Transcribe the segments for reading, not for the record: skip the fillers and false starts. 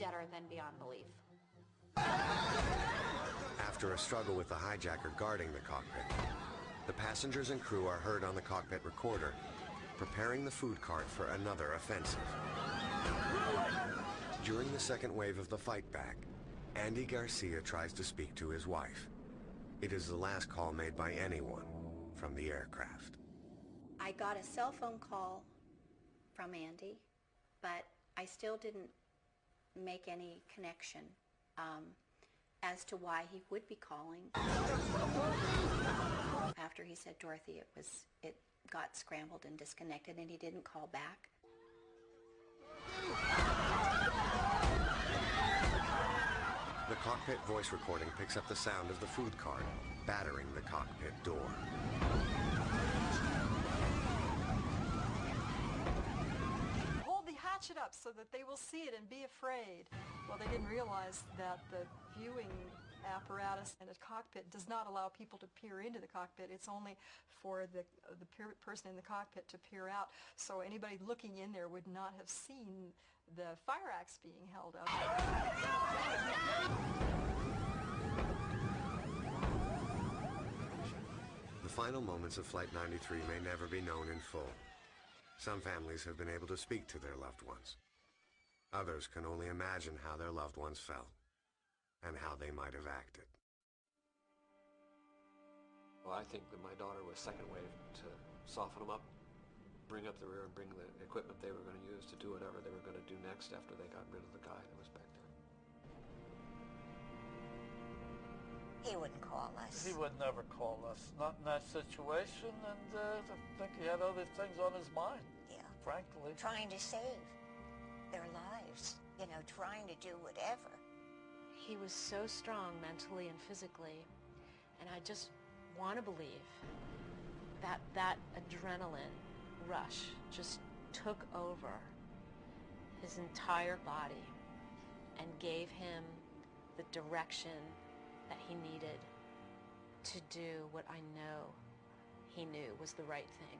deader than beyond belief. After a struggle with the hijacker guarding the cockpit, the passengers and crew are heard on the cockpit recorder, preparing the food cart for another offensive. During the second wave of the fight back, Andy Garcia tries to speak to his wife. It is the last call made by anyone from the aircraft. I got a cell phone call from Andy, but I still didn't make any connection as to why he would be calling. After he said Dorothy, it got scrambled and disconnected, and he didn't call back. The cockpit voice recording picks up the sound of the food cart battering the cockpit door. Hold the hatchet up so that they will see it and be afraid. Well, they didn't realize that the viewing apparatus in a cockpit does not allow people to peer into the cockpit. It's only for the person in the cockpit to peer out. So anybody looking in there would not have seen the fire axe being held up. The final moments of Flight 93 may never be known in full. Some families have been able to speak to their loved ones. Others can only imagine how their loved ones felt and how they might have acted. Well, I think that my daughter was second wave to soften them up, bring up the rear, and bring the equipment they were going to use to do whatever they were going to do next after they got rid of the guy that was back there. He wouldn't call us. He would never call us, not in that situation, and I think he had other things on his mind. Yeah. Frankly. Trying to save their lives, you know, trying to do whatever. He was so strong mentally and physically, and I just want to believe that that adrenaline rush just took over his entire body and gave him the direction that he needed to do what I know he knew was the right thing.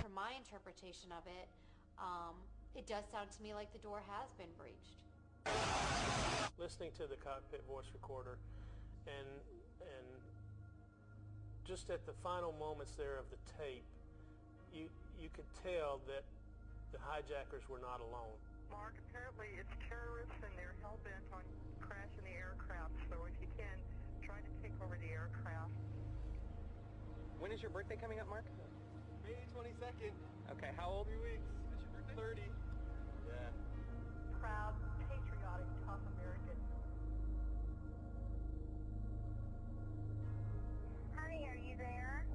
From my interpretation of it, it does sound to me like the door has been breached. Listening to the cockpit voice recorder and just at the final moments there of the tape, you could tell that the hijackers were not alone. Mark, apparently it's terrorists and they're hell-bent on crashing the aircraft, so if you can, try to take over the aircraft. When is your birthday coming up, Mark? May 22nd. Okay, how old? 3 weeks. It's your birthday? 30. Yeah. Proud, patriotic, tough American. Honey, are you there?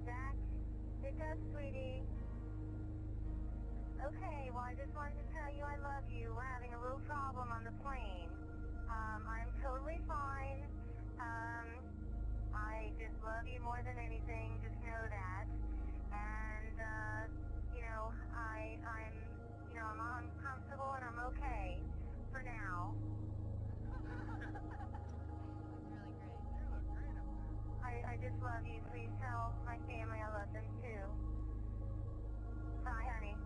Zach, pick up, sweetie. Okay, well, I just wanted to tell you I love you. We're having a little problem on the plane. I'm totally fine. I just love you more than anything. Just know that. And, I'm comfortable and I'm okay for now. Really great. I just love you. Please tell my family I love them too. Bye, honey.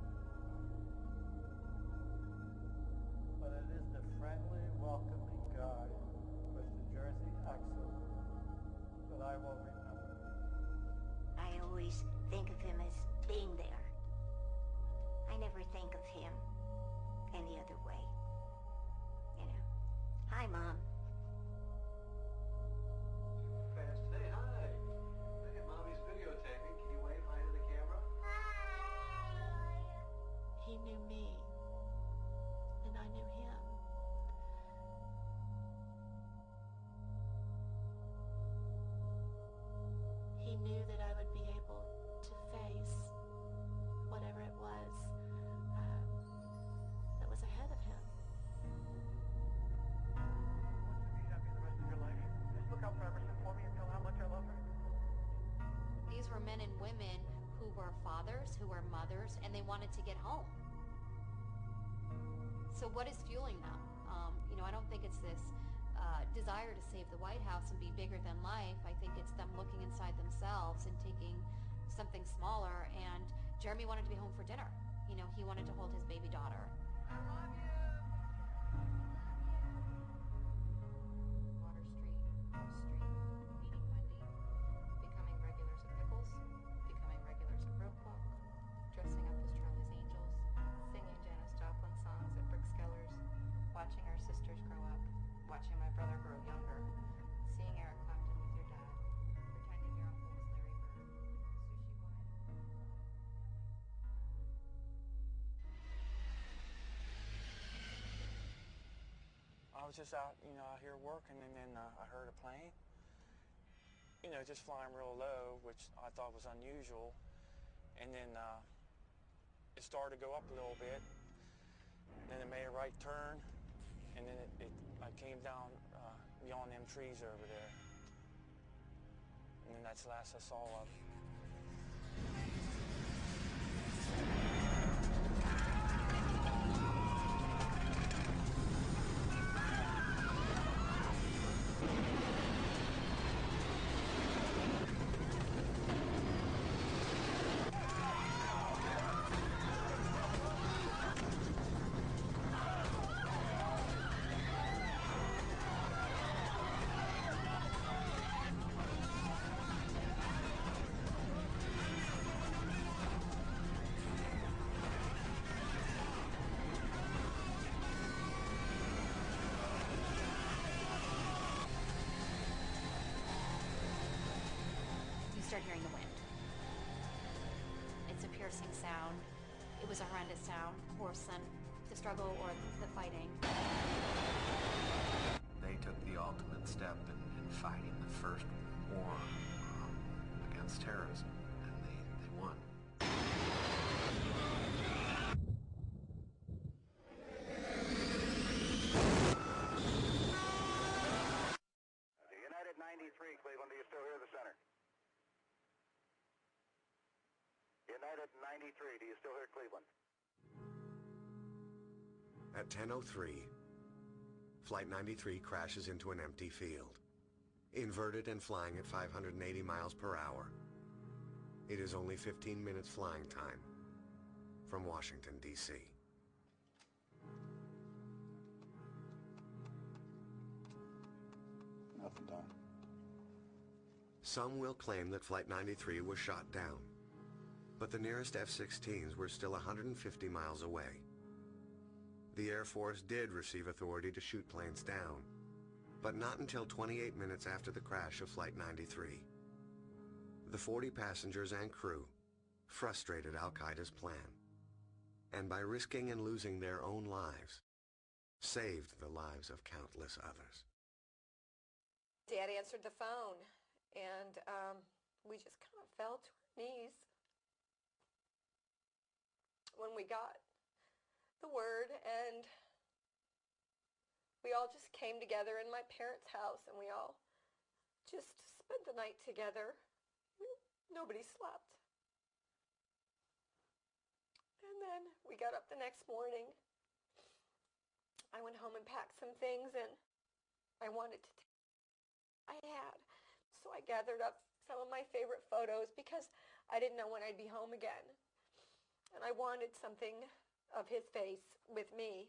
But it is the friendly, welcoming guy with the Jersey accent that I will remember. I always think of him as being there. I never think of him any other way. You know. Hi, Mom. Fast. Hey, hi. Hey, Mommy's videotaping. Can you wave hi to the camera? He knew me, and I knew him. He knew that I would be able to face whatever it was that was ahead of him. who are mothers, and they wanted to get home. So what is fueling them? I don't think it's this desire to save the White House and be bigger than life. I think it's them looking inside themselves and taking something smaller. And Jeremy wanted to be home for dinner. He wanted to hold his baby daughter. I love you. Water Street, House Street, meeting Wendy, becoming regulars at Pickles, becoming regulars at Roadblock, dressing up as Charlie's Angels, singing Janis Joplin songs at Brickskeller's, watching our sisters grow up, watching my brother grow younger, seeing Eric Clapton with your dad, pretending your uncle was Larry Bird, Sushi Boy. I was just out, out here working, and then I heard a plane, just flying real low, which I thought was unusual. And then it started to go up a little bit. Then it made a right turn, and then I came down beyond them trees over there. And then that's the last I saw of it. Start hearing the wind. It's a piercing sound. It was a horrendous sound, worse than the struggle or the fighting. They took the ultimate step in fighting the first war against terrorism, and they won. United 93, Cleveland, do you still hear the center? United 93, do you still hear Cleveland? At 10:03, Flight 93 crashes into an empty field, inverted and flying at 580 miles per hour. It is only 15 minutes flying time from Washington, D.C. Nothing done. Some will claim that Flight 93 was shot down, but the nearest F-16s were still 150 miles away. The Air Force did receive authority to shoot planes down, but not until 28 minutes after the crash of Flight 93. The 40 passengers and crew frustrated Al-Qaeda's plan, and by risking and losing their own lives, saved the lives of countless others. Dad answered the phone, and we just kind of fell to our knees when we got the word, and we all just came together in my parents' house, and we all just spent the night together. Nobody slept. And then we got up the next morning. I went home and packed some things, and I wanted to take what I had. So I gathered up some of my favorite photos because I didn't know when I'd be home again. And I wanted something of his face with me.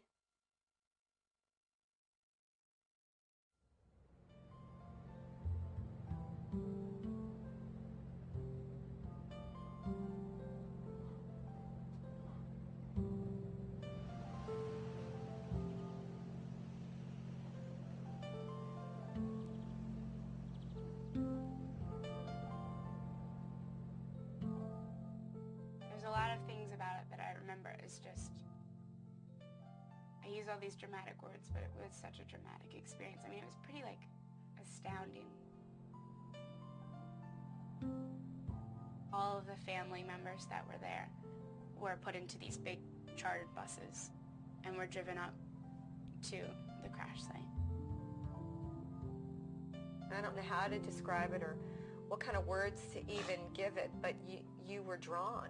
There's a lot of things about it that I remember. It's just, I use all these dramatic words, but it was such a dramatic experience. I mean, it was pretty, astounding. All of the family members that were there were put into these big chartered buses and were driven up to the crash site. I don't know how to describe it or what kind of words to even give it, but you were drawn.